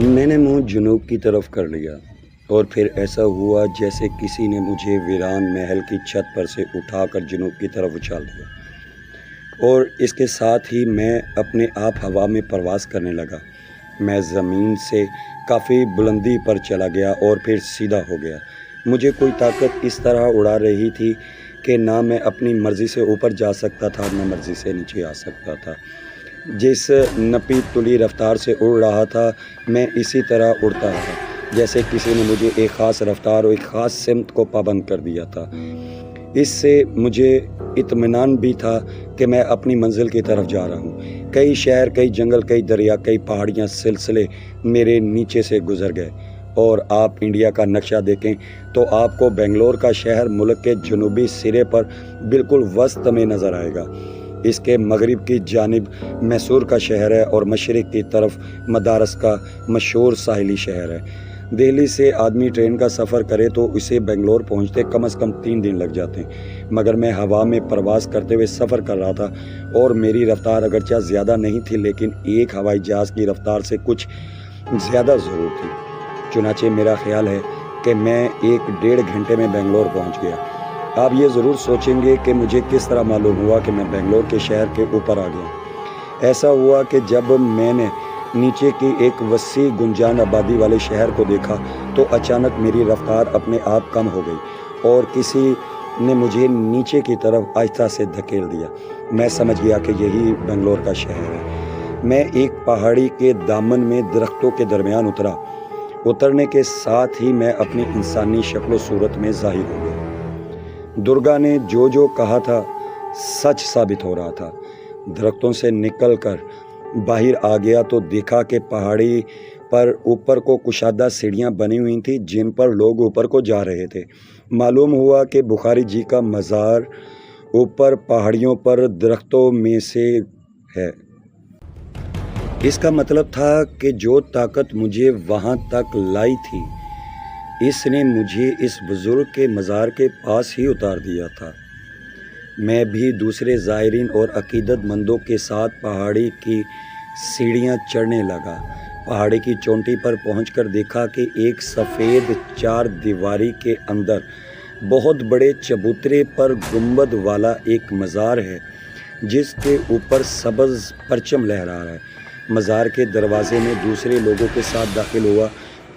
میں نے منہ جنوب کی طرف کر لیا اور پھر ایسا ہوا جیسے کسی نے مجھے ویران محل کی چھت پر سے اٹھا کر جنوب کی طرف اچھال دیا، اور اس کے ساتھ ہی میں اپنے آپ ہوا میں پرواز کرنے لگا۔ میں زمین سے کافی بلندی پر چلا گیا اور پھر سیدھا ہو گیا۔ مجھے کوئی طاقت اس طرح اڑا رہی تھی کہ نہ میں اپنی مرضی سے اوپر جا سکتا تھا نہ مرضی سے نیچے آ سکتا تھا۔ جس نپی تلی رفتار سے اڑ رہا تھا میں اسی طرح اڑتا رہا، جیسے کسی نے مجھے ایک خاص رفتار اور ایک خاص سمت کو پابند کر دیا تھا۔ اس سے مجھے اطمینان بھی تھا کہ میں اپنی منزل کی طرف جا رہا ہوں۔ کئی شہر، کئی جنگل، کئی دریا، کئی پہاڑیاں سلسلے میرے نیچے سے گزر گئے، اور آپ انڈیا کا نقشہ دیکھیں تو آپ کو بنگلور کا شہر ملک کے جنوبی سرے پر بالکل وسط میں نظر آئے گا۔ اس کے مغرب کی جانب میسور کا شہر ہے اور مشرق کی طرف مدارس کا مشہور ساحلی شہر ہے۔ دہلی سے آدمی ٹرین کا سفر کرے تو اسے بنگلور پہنچتے کم از کم 3 دن لگ جاتے ہیں، مگر میں ہوا میں پرواز کرتے ہوئے سفر کر رہا تھا، اور میری رفتار اگرچہ زیادہ نہیں تھی لیکن ایک ہوائی جہاز کی رفتار سے کچھ زیادہ ضرور تھی۔ چنانچہ میرا خیال ہے کہ میں 1-1.5 گھنٹے میں بنگلور پہنچ گیا۔ آپ یہ ضرور سوچیں گے کہ مجھے کس طرح معلوم ہوا کہ میں بنگلور کے شہر کے اوپر آ گیا۔ ایسا ہوا کہ جب میں نے نیچے کی ایک وسیع گنجان آبادی والے شہر کو دیکھا تو اچانک میری رفتار اپنے آپ کم ہو گئی اور کسی نے مجھے نیچے کی طرف آہستہ سے دھکیل دیا۔ میں سمجھ گیا کہ یہی بنگلور کا شہر ہے۔ میں ایک پہاڑی کے دامن میں درختوں کے درمیان اترا۔ اترنے کے ساتھ ہی میں اپنی انسانی شکل و صورت میں ظاہر ہو گیا۔ درگا نے جو کہا تھا سچ ثابت ہو رہا تھا۔ درختوں سے نکل کر باہر آ گیا تو دیکھا کہ پہاڑی پر اوپر کو کشادہ سیڑھیاں بنی ہوئی تھیں جن پر لوگ اوپر کو جا رہے تھے۔ معلوم ہوا کہ بخاری جی کا مزار اوپر پہاڑیوں پر درختوں میں سے ہے۔ اس کا مطلب تھا کہ جو طاقت مجھے وہاں تک لائی تھی اس نے مجھے اس بزرگ کے مزار کے پاس ہی اتار دیا تھا۔ میں بھی دوسرے زائرین اور عقیدت مندوں کے ساتھ پہاڑی کی سیڑھیاں چڑھنے لگا۔ پہاڑی کی چوٹی پر پہنچ کر دیکھا کہ ایک سفید 4 دیواری کے اندر بہت بڑے چبوترے پر گنبد والا ایک مزار ہے جس کے اوپر سبز پرچم لہرا رہا ہے۔ مزار کے دروازے میں دوسرے لوگوں کے ساتھ داخل ہوا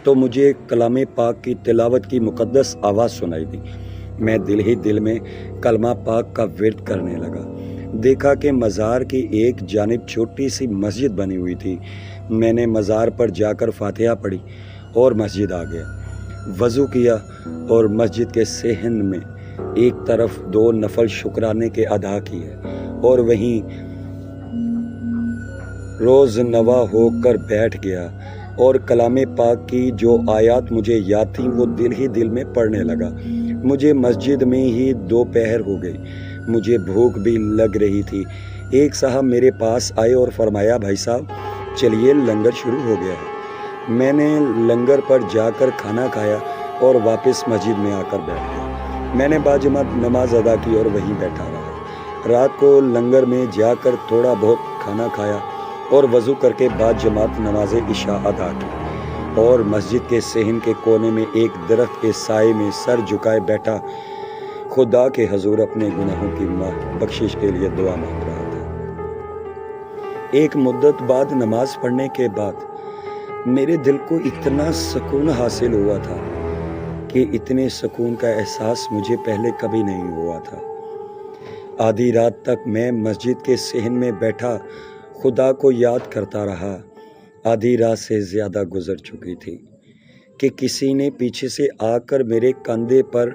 تو مجھے کلام پاک کی تلاوت کی مقدس آواز سنائی دی۔ میں دل ہی دل میں کلمہ پاک کا ورد کرنے لگا۔ دیکھا کہ مزار کی ایک جانب چھوٹی سی مسجد بنی ہوئی تھی۔ میں نے مزار پر جا کر فاتحہ پڑھی اور مسجد آ گیا، وضو کیا اور مسجد کے صحن میں ایک طرف 2 نفل شکرانے کے ادا کیے اور وہیں روز نوا ہو کر بیٹھ گیا اور کلام پاک کی جو آیات مجھے یاد تھیں وہ دل ہی دل میں پڑھنے لگا۔ مجھے مسجد میں ہی 2 پہر ہو گئی۔ مجھے بھوک بھی لگ رہی تھی۔ ایک صاحب میرے پاس آئے اور فرمایا، بھائی صاحب چلیے لنگر شروع ہو گیا ہے۔ میں نے لنگر پر جا کر کھانا کھایا اور واپس مسجد میں آ کر بیٹھ گیا۔ میں نے باجماعت نماز ادا کی اور وہیں بیٹھا رہا۔ رات کو لنگر میں جا کر تھوڑا بہت کھانا کھایا اور وضو کر کے بعد جماعت نماز عشاء ادا کی اور مسجد کے صحن کے کونے میں ایک درخت کے سائے میں سر جھکائے بیٹھا خدا کے حضور اپنے گناہوں کی بخشش کے لیے دعا مانگ رہا تھا۔ ایک مدت بعد نماز پڑھنے کے بعد میرے دل کو اتنا سکون حاصل ہوا تھا کہ اتنے سکون کا احساس مجھے پہلے کبھی نہیں ہوا تھا۔ آدھی رات تک میں مسجد کے صحن میں بیٹھا خدا کو یاد کرتا رہا۔ آدھی رات سے زیادہ گزر چکی تھی کہ کسی نے پیچھے سے آ کر میرے کندھے پر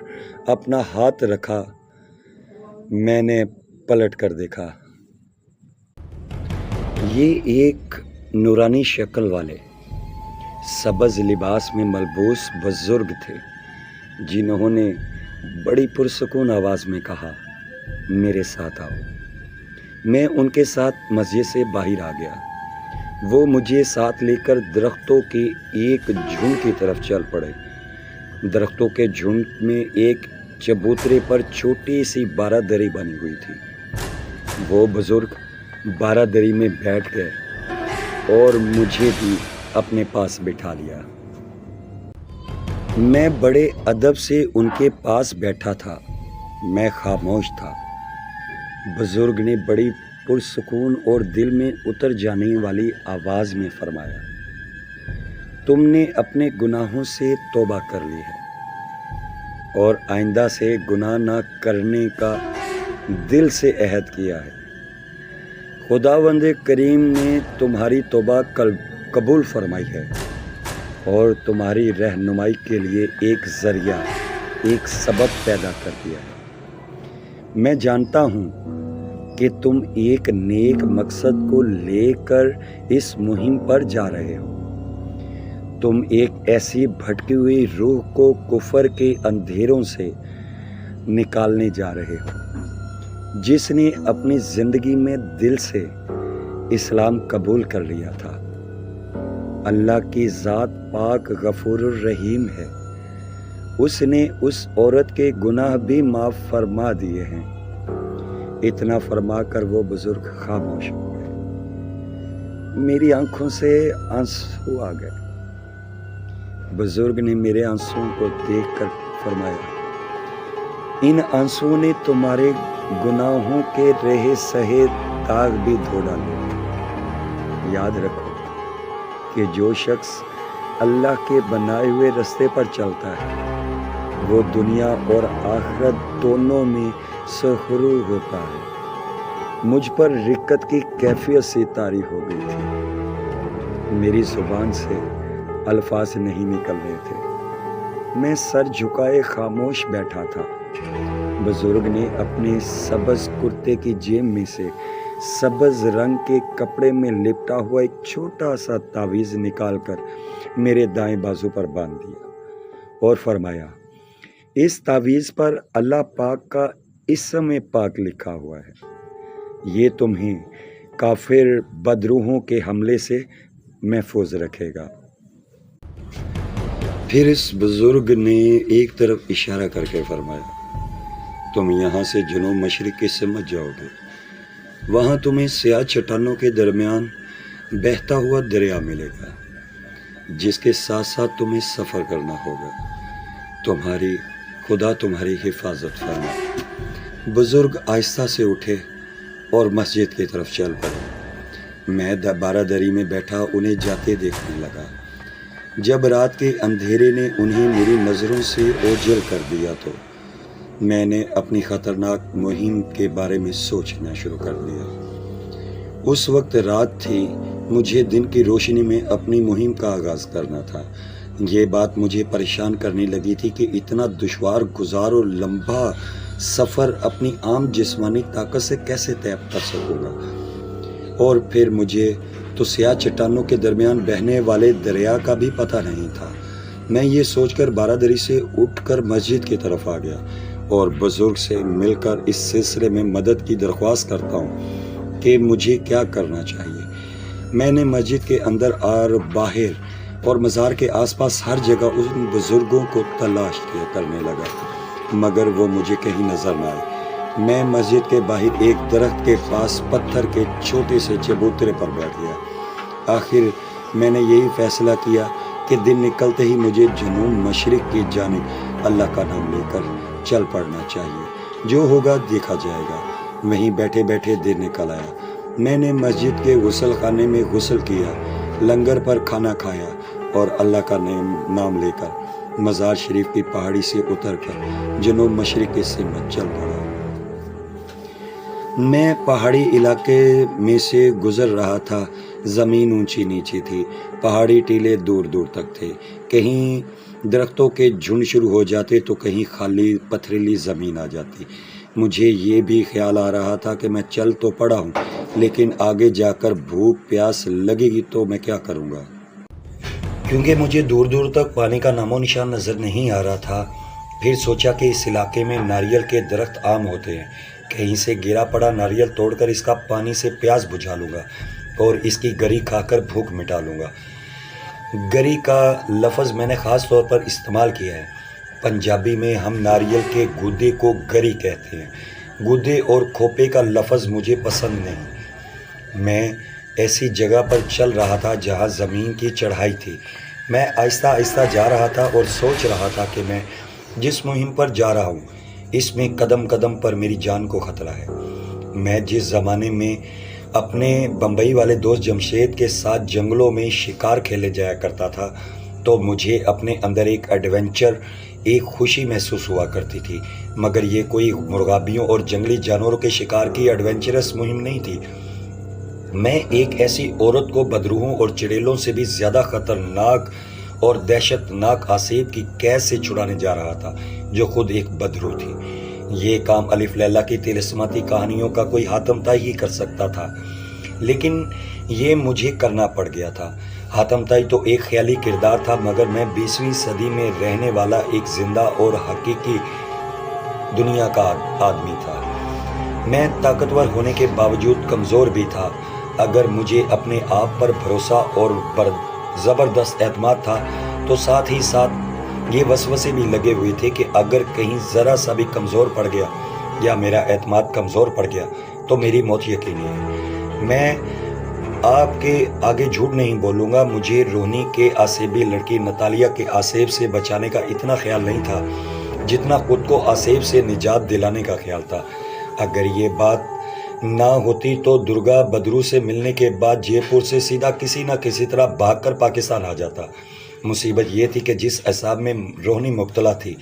اپنا ہاتھ رکھا۔ میں نے پلٹ کر دیکھا۔ یہ ایک نورانی شکل والے سبز لباس میں ملبوس بزرگ تھے جنہوں نے بڑی پرسکون آواز میں کہا، میرے ساتھ آؤ۔ میں ان کے ساتھ مسجد سے باہر آ گیا۔ وہ مجھے ساتھ لے کر درختوں کے ایک جھنڈ کی طرف چل پڑے۔ درختوں کے جھنڈ میں ایک چبوترے پر چھوٹی سی بارہ دری بنی ہوئی تھی۔ وہ بزرگ بارہ دری میں بیٹھ گئے اور مجھے بھی اپنے پاس بٹھا لیا۔ میں بڑے ادب سے ان کے پاس بیٹھا تھا، میں خاموش تھا۔ بزرگ نے بڑی پرسکون اور دل میں اتر جانے والی آواز میں فرمایا، تم نے اپنے گناہوں سے توبہ کر لی ہے اور آئندہ سے گناہ نہ کرنے کا دل سے عہد کیا ہے۔ خداوند کریم نے تمہاری توبہ قبول فرمائی ہے اور تمہاری رہنمائی کے لیے ایک ذریعہ، ایک سبب پیدا کر دیا ہے۔ میں جانتا ہوں کہ تم ایک نیک مقصد کو لے کر اس مہم پر جا رہے ہو۔ تم ایک ایسی بھٹکی ہوئی روح کو کفر کے اندھیروں سے نکالنے جا رہے ہو، جس نے اپنی زندگی میں دل سے اسلام قبول کر لیا تھا۔ اللہ کی ذات پاک غفور الرحیم ہے، اس نے اس عورت کے گناہ بھی معاف فرما دیے ہیں۔ اتنا فرما کر وہ بزرگ خاموش ہو گئے۔ میری آنکھوں سے آنسو آ گئے۔ بزرگ نے میرے آنسوؤں کو دیکھ کر فرمایا، ان آنسوؤں نے تمہارے گناہوں کے رہے سہے داغ بھی دھو ڈالے۔ یاد رکھو کہ جو شخص اللہ کے بنائے ہوئے رستے پر چلتا ہے وہ دنیا اور آخرت دونوں میں سرخرو ہوتا ہے۔ مجھ پر رکت کی کیفیت سے طاری ہو گئی تھی، میری زبان سے الفاظ نہیں نکل رہے تھے، میں سر جھکائے خاموش بیٹھا تھا۔ بزرگ نے اپنے سبز کرتے کی جیب میں سے سبز رنگ کے کپڑے میں لپٹا ہوا ایک چھوٹا سا تعویذ نکال کر میرے دائیں بازو پر باندھ دیا اور فرمایا، اس تعویذ پر اللہ پاک کا اسم پاک لکھا ہوا ہے، یہ تمہیں کافر بدروحوں کے حملے سے محفوظ رکھے گا۔ پھر اس بزرگ نے ایک طرف اشارہ کر کے فرمایا، تم یہاں سے جنوب مشرق کی سمت جاؤ گے، وہاں تمہیں سیاہ چٹانوں کے درمیان بہتا ہوا دریا ملے گا جس کے ساتھ ساتھ تمہیں سفر کرنا ہوگا۔ خدا تمہاری حفاظت فرمائے۔ بزرگ آہستہ سے اٹھے اور مسجد کی طرف چل پڑے۔ میں بارہ دری میں بیٹھا انہیں جاتے دیکھنے لگا۔ جب رات کے اندھیرے نے انہیں میری نظروں سے اوجھل کر دیا تو میں نے اپنی خطرناک مہم کے بارے میں سوچنا شروع کر دیا۔ اس وقت رات تھی، مجھے دن کی روشنی میں اپنی مہم کا آغاز کرنا تھا۔ یہ بات مجھے پریشان کرنے لگی تھی کہ اتنا دشوار گزار اور لمبا سفر اپنی عام جسمانی طاقت سے کیسے طے کر سکوں گا، اور پھر مجھے تو سیاہ چٹانوں کے درمیان بہنے والے دریا کا بھی پتہ نہیں تھا۔ میں یہ سوچ کر بارہ دری سے اٹھ کر مسجد کی طرف آ گیا اور بزرگ سے مل کر اس سلسلے میں مدد کی درخواست کرتا ہوں کہ مجھے کیا کرنا چاہیے۔ میں نے مسجد کے اندر اور باہر اور مزار کے آس پاس ہر جگہ ان بزرگوں کو تلاش کرنے لگا، مگر وہ مجھے کہیں نظر نہ آئے۔ میں مسجد کے باہر ایک درخت کے پاس پتھر کے چھوٹے سے چبوترے پر بیٹھ گیا۔ آخر میں نے یہی فیصلہ کیا کہ دن نکلتے ہی مجھے جنوب مشرق کی جانب اللہ کا نام لے کر چل پڑنا چاہیے، جو ہوگا دیکھا جائے گا۔ وہیں بیٹھے بیٹھے دن نکل آیا۔ میں نے مسجد کے غسل خانے میں غسل کیا، لنگر پر کھانا کھایا اور اللہ کا نام لے کر مزار شریف کی پہاڑی سے اتر کر جنوب مشرق کی سمت چل پڑا۔ میں پہاڑی علاقے میں سے گزر رہا تھا۔ زمین اونچی نیچی تھی، پہاڑی ٹیلے دور دور تک تھے، کہیں درختوں کے جھنڈ شروع ہو جاتے تو کہیں خالی پتھریلی زمین آ جاتی۔ مجھے یہ بھی خیال آ رہا تھا کہ میں چل تو پڑا ہوں، لیکن آگے جا کر بھوک پیاس لگے گی تو میں کیا کروں گا، کیونکہ مجھے دور دور تک پانی کا نام و نشان نظر نہیں آ رہا تھا۔ پھر سوچا کہ اس علاقے میں ناریل کے درخت عام ہوتے ہیں، کہیں سے گرا پڑا ناریل توڑ کر اس کا پانی سے پیاس بجھا لوں گا اور اس کی گری کھا کر بھوک مٹا لوں گا۔ گری کا لفظ میں نے خاص طور پر استعمال کیا ہے۔ پنجابی میں ہم ناریل کے گودے کو گری کہتے ہیں۔ گودے اور کھوپے کا لفظ مجھے پسند نہیں۔ میں ایسی جگہ پر چل رہا تھا جہاں زمین کی چڑھائی تھی۔ میں آہستہ آہستہ جا رہا تھا اور سوچ رہا تھا کہ میں جس مہم پر جا رہا ہوں اس میں قدم قدم پر میری جان کو خطرہ ہے۔ میں جس زمانے میں اپنے بمبئی والے دوست جمشید کے ساتھ جنگلوں میں شکار کھیلے جایا کرتا تھا تو مجھے اپنے اندر ایک ایڈونچر، ایک خوشی محسوس ہوا کرتی تھی، مگر یہ کوئی مرغابیوں اور جنگلی جانوروں کے شکار کی ایڈونچرس مہم نہیں تھی۔ میں ایک ایسی عورت کو بدروحوں اور چڑیلوں سے بھی زیادہ خطرناک اور دہشت ناک آسیب کی قید سے چھڑانے جا رہا تھا جو خود ایک بدروح تھی۔ یہ کام الف لیلا کی طلسماتی کہانیوں کا کوئی حاتم طائی ہی کر سکتا تھا، لیکن یہ مجھے کرنا پڑ گیا تھا۔ حاتم طائی تو ایک خیالی کردار تھا، مگر میں 20ویں صدی میں رہنے والا ایک زندہ اور حقیقی دنیا کا آدمی تھا۔ میں طاقتور ہونے کے باوجود کمزور بھی تھا۔ اگر مجھے اپنے آپ پر بھروسہ اور زبردست اعتماد تھا تو ساتھ ہی ساتھ یہ وسوسے بھی لگے ہوئے تھے کہ اگر کہیں ذرا سا بھی کمزور پڑ گیا یا میرا اعتماد کمزور پڑ گیا تو میری موت یقینی ہے۔ میں آپ کے آگے جھوٹ نہیں بولوں گا، مجھے روہنی کے آسیبی لڑکی نتالیہ کے آسیب سے بچانے کا اتنا خیال نہیں تھا جتنا خود کو آسیب سے نجات دلانے کا خیال تھا۔ اگر یہ بات نہ ہوتی تو درگا بدرو سے ملنے کے بعد جے پور سے سیدھا کسی نہ کسی طرح بھاگ کر پاکستان آ جاتا۔ مصیبت یہ تھی کہ جس عذاب میں روہنی مبتلا تھی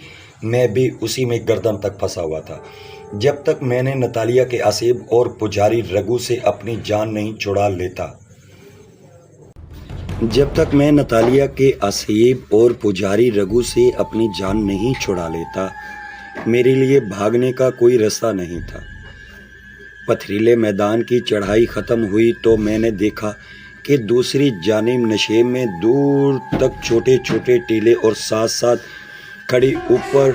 میں بھی اسی میں گردن تک پھنسا ہوا تھا۔ جب تک میں نے نتالیہ کے آسیب اور پجاری رگو سے اپنی جان نہیں چھڑا لیتا میرے لیے بھاگنے کا کوئی راستہ نہیں تھا۔ پتھریلے میدان کی چڑھائی ختم ہوئی تو میں نے دیکھا کہ دوسری جانب نشیب میں دور تک چھوٹے چھوٹے ٹیلے اور ساتھ ساتھ کھڑی اوپر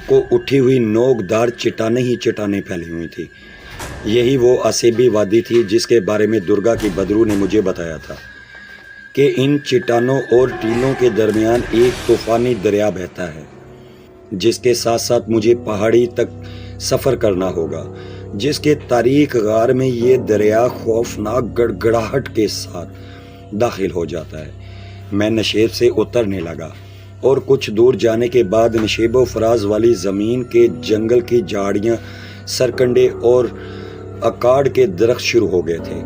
کو اٹھی ہوئی نوک دار چٹانیں ہی چٹانیں پھیلی ہوئی تھی۔ یہی وہ آسیبی وادی تھی جس کے بارے میں درگا کی بدرو نے مجھے بتایا تھا کہ ان چٹانوں اور ٹیلوں کے درمیان ایک طوفانی دریا بہتا ہے جس کے ساتھ ساتھ مجھے پہاڑی تک سفر کرنا ہوگا، جس کے تاریک غار میں یہ دریا خوفناک گڑگڑاہٹ کے ساتھ داخل ہو جاتا ہے۔ میں نشیب سے اترنے لگا اور کچھ دور جانے کے بعد نشیب و فراز والی زمین کے جنگل کی جھاڑیاں، سرکنڈے اور اکاڑ کے درخت شروع ہو گئے تھے۔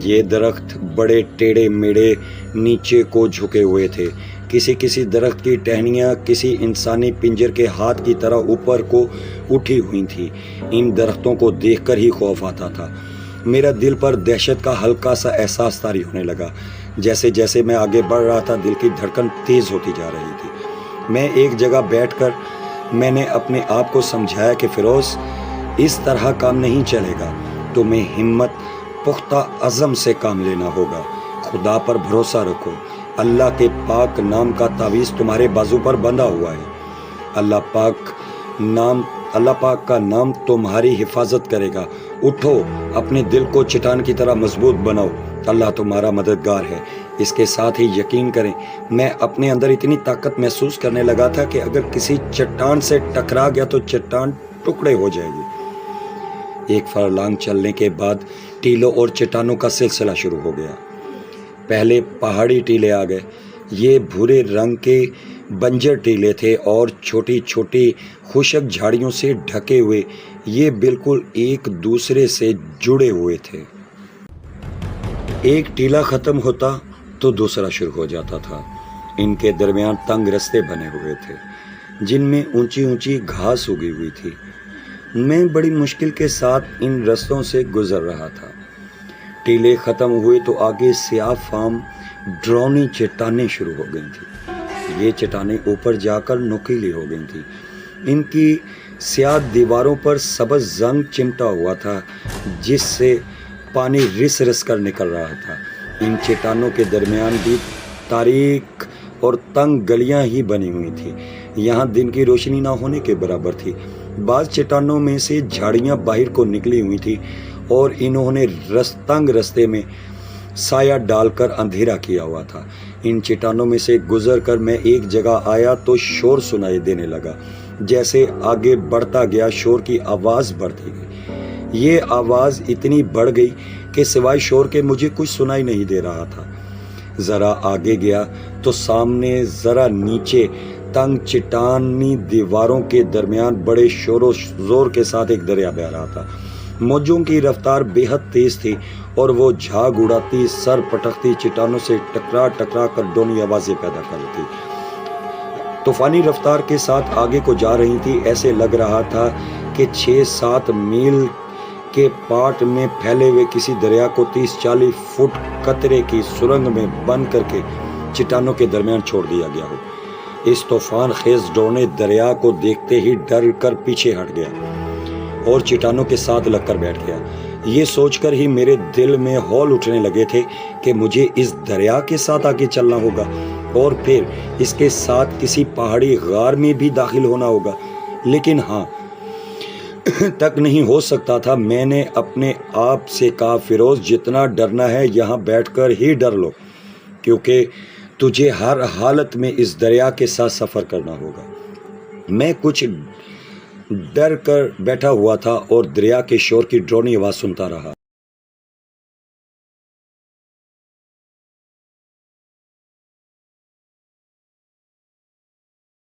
یہ درخت بڑے ٹیڑھے میڑے نیچے کو جھکے ہوئے تھے۔ کسی درخت کی ٹہنیاں کسی انسانی پنجر کے ہاتھ کی طرح اوپر کو اٹھی ہوئی تھی۔ ان درختوں کو دیکھ کر ہی خوف آتا تھا۔ میرا دل پر دہشت کا ہلکا سا احساس طاری ہونے لگا۔ جیسے جیسے میں آگے بڑھ رہا تھا دل کی دھڑکن تیز ہوتی جا رہی تھی۔ میں ایک جگہ بیٹھ کر میں نے اپنے آپ کو سمجھایا کہ فیروز، اس طرح کام نہیں چلے گا، تمہیں ہمت پختہ عزم سے کام لینا ہوگا۔ خدا پر بھروسہ رکھو، اللہ کے پاک نام کا تعویذ تمہارے بازو پر بندھا ہوا ہے۔ اللہ پاک کا نام تمہاری حفاظت کرے گا۔ اٹھو، اپنے دل کو چٹان کی طرح مضبوط بناؤ، اللہ تمہارا مددگار ہے۔ اس کے ساتھ ہی یقین کریں، میں اپنے اندر اتنی طاقت محسوس کرنے لگا تھا کہ اگر کسی چٹان سے ٹکرا گیا تو چٹان ٹکڑے ہو جائے گی۔ ایک فرلانگ چلنے کے بعد ٹیلوں اور چٹانوں کا سلسلہ شروع ہو گیا۔ پہلے پہاڑی ٹیلے آ گئے۔ یہ بھورے رنگ کے بنجر ٹیلے تھے اور چھوٹی چھوٹی خشک جھاڑیوں سے ڈھکے ہوئے، یہ بالکل ایک دوسرے سے جڑے ہوئے تھے۔ ایک ٹیلا ختم ہوتا تو دوسرا شروع ہو جاتا تھا۔ ان کے درمیان تنگ رستے بنے ہوئے تھے جن میں اونچی اونچی گھاس اگی ہوئی تھی۔ میں بڑی مشکل کے ساتھ ان رستوں سے گزر رہا تھا۔ ٹیلے ختم ہوئے تو آگے سیاہ فام ڈرونی چٹانیں شروع ہو گئی تھیں۔ یہ چٹانیں اوپر جا کر نوکیلی ہو گئی تھیں۔ ان کی سیاہ دیواروں پر سبز زنگ چمٹا ہوا تھا جس سے پانی رس رس کر نکل رہا تھا۔ ان چٹانوں کے درمیان بھی تاریک اور تنگ گلیاں ہی بنی ہوئی تھی، یہاں دن کی روشنی نہ ہونے کے برابر تھی۔ بعض چٹانوں میں سے جھاڑیاں باہر کو نکلی ہوئی تھی اور انہوں نے تنگ رستے میں سایہ ڈال کر اندھیرا کیا ہوا تھا۔ ان چٹانوں میں سے گزر کر میں ایک جگہ آیا تو شور سنائی دینے لگا۔ جیسے آگے بڑھتا گیا شور کی آواز بڑھتی گئی۔ یہ آواز اتنی بڑھ گئی کہ سوائے شور کے مجھے کچھ سنائی نہیں دے رہا تھا۔ ذرا آگے گیا تو سامنے ذرا نیچے تنگ چٹانی دیواروں کے درمیان بڑے شور و زور کے ساتھ ایک دریا بہہ رہا تھا۔ موجوں کی رفتار بے حد تیز تھی اور وہ جھاگ اڑاتی، سر پٹکتی، چٹانوں سے ٹکرا ٹکرا کر ڈونی آوازیں پیدا کرتی، طوفانی رفتار کے ساتھ آگے کو جا رہی تھی۔ ایسے لگ رہا تھا کہ 6-7 میل کے پاٹ میں پھیلے ہوئے کسی دریا کو 30-40 فٹ قطرے کی سرنگ میں بند کر کے چٹانوں کے درمیان چھوڑ دیا گیا ہو۔ اس طوفان خیز ڈونے دریا کو دیکھتے ہی ڈر کر پیچھے ہٹ گیا اور چٹانوں کے ساتھ لگ کر بیٹھ گیا۔ یہ سوچ کر ہی میرے دل میں ہول اٹھنے لگے تھے کہ مجھے اس دریا کے ساتھ آگے چلنا ہوگا اور پھر اس کے ساتھ کسی پہاڑی غار میں بھی داخل ہونا ہوگا۔ لیکن ہاں تک نہیں ہو سکتا تھا۔ میں نے اپنے آپ سے کہا، فیروز جتنا ڈرنا ہے یہاں بیٹھ کر ہی ڈر لو، کیونکہ تجھے ہر حالت میں اس دریا کے ساتھ سفر کرنا ہوگا۔ میں کچھ ڈر کر بیٹھا ہوا تھا اور دریا کے شور کی ڈرونی آواز سنتا رہا۔